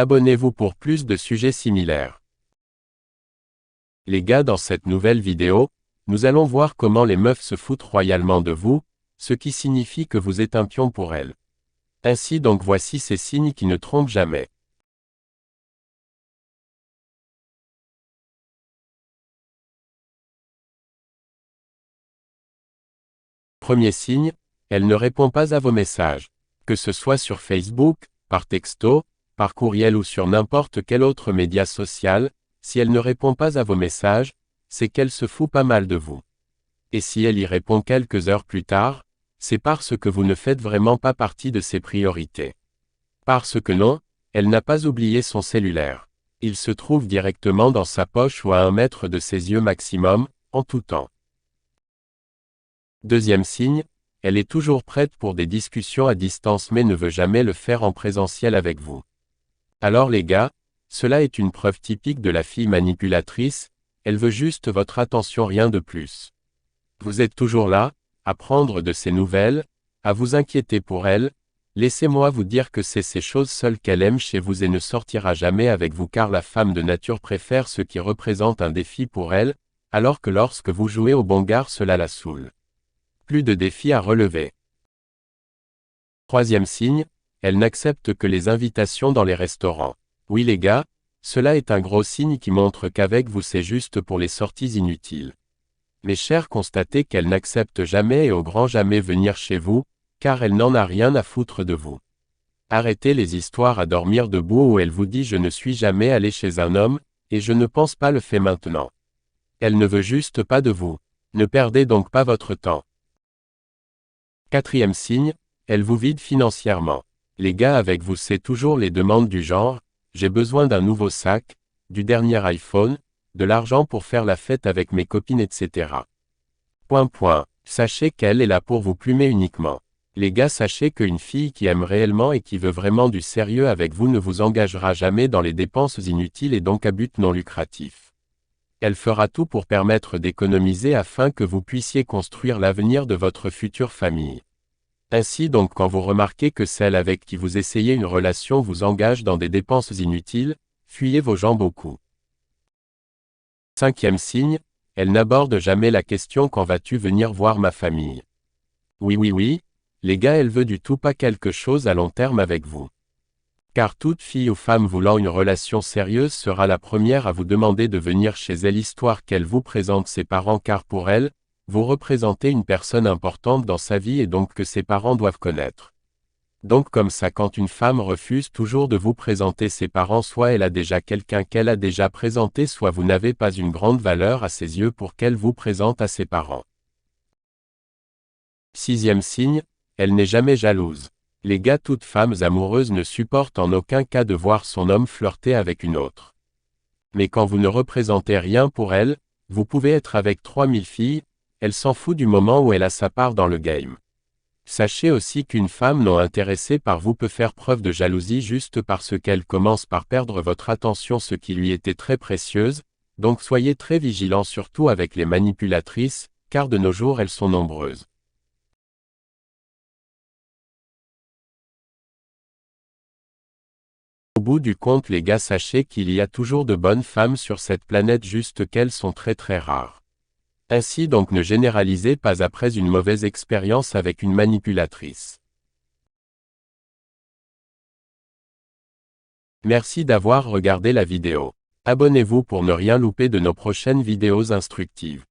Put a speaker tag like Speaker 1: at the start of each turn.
Speaker 1: Abonnez-vous pour plus de sujets similaires. Les gars, dans cette nouvelle vidéo, nous allons voir comment les meufs se foutent royalement de vous, ce qui signifie que vous êtes un pion pour elles. Ainsi donc voici ces signes qui ne trompent jamais. Premier signe, elle ne répond pas à vos messages. Que ce soit sur Facebook, par texto, par courriel ou sur n'importe quel autre média social, si elle ne répond pas à vos messages, c'est qu'elle se fout pas mal de vous. Et si elle y répond quelques heures plus tard, c'est parce que vous ne faites vraiment pas partie de ses priorités. Parce que non, elle n'a pas oublié son cellulaire. Il se trouve directement dans sa poche ou à 1 mètre de ses yeux maximum, en tout temps. Deuxième signe, elle est toujours prête pour des discussions à distance mais ne veut jamais le faire en présentiel avec vous. Alors les gars, cela est une preuve typique de la fille manipulatrice, elle veut juste votre attention, rien de plus. Vous êtes toujours là, à prendre de ses nouvelles, à vous inquiéter pour elle, laissez-moi vous dire que c'est ces choses seules qu'elle aime chez vous et ne sortira jamais avec vous car la femme de nature préfère ce qui représente un défi pour elle, alors que lorsque vous jouez au bon gars cela la saoule. Plus de défis à relever. Troisième signe, elle n'accepte que les invitations dans les restaurants. Oui les gars, cela est un gros signe qui montre qu'avec vous c'est juste pour les sorties inutiles. Mes chers, constatez qu'elle n'accepte jamais et au grand jamais venir chez vous, car elle n'en a rien à foutre de vous. Arrêtez les histoires à dormir debout où elle vous dit je ne suis jamais allé chez un homme, et je ne pense pas le faire maintenant. Elle ne veut juste pas de vous. Ne perdez donc pas votre temps. Quatrième signe, elle vous vide financièrement. Les gars, avec vous c'est toujours les demandes du genre, j'ai besoin d'un nouveau sac, du dernier iPhone, de l'argent pour faire la fête avec mes copines etc. Sachez qu'elle est là pour vous plumer uniquement. Les gars, sachez qu'une fille qui aime réellement et qui veut vraiment du sérieux avec vous ne vous engagera jamais dans les dépenses inutiles et donc à but non lucratif. Elle fera tout pour permettre d'économiser afin que vous puissiez construire l'avenir de votre future famille. Ainsi donc quand vous remarquez que celle avec qui vous essayez une relation vous engage dans des dépenses inutiles, fuyez vos jambes au cou. Cinquième signe, elle n'aborde jamais la question quand vas-tu venir voir ma famille. Oui, les gars, elle veut du tout pas quelque chose à long terme avec vous. Car toute fille ou femme voulant une relation sérieuse sera la première à vous demander de venir chez elle histoire qu'elle vous présente ses parents car pour elle, vous représentez une personne importante dans sa vie et donc que ses parents doivent connaître. Donc comme ça quand une femme refuse toujours de vous présenter ses parents, soit elle a déjà quelqu'un qu'elle a déjà présenté, soit vous n'avez pas une grande valeur à ses yeux pour qu'elle vous présente à ses parents. Sixième signe, elle n'est jamais jalouse. Les gars, toutes femmes amoureuses ne supportent en aucun cas de voir son homme flirter avec une autre. Mais quand vous ne représentez rien pour elle, vous pouvez être avec 3000 filles, elle s'en fout du moment où elle a sa part dans le game. Sachez aussi qu'une femme non intéressée par vous peut faire preuve de jalousie juste parce qu'elle commence par perdre votre attention, ce qui lui était très précieuse, donc soyez très vigilants surtout avec les manipulatrices, car de nos jours elles sont nombreuses. Au bout du compte les gars, sachez qu'il y a toujours de bonnes femmes sur cette planète, juste qu'elles sont très rares. Ainsi donc ne généralisez pas après une mauvaise expérience avec une manipulatrice. Merci d'avoir regardé la vidéo. Abonnez-vous pour ne rien louper de nos prochaines vidéos instructives.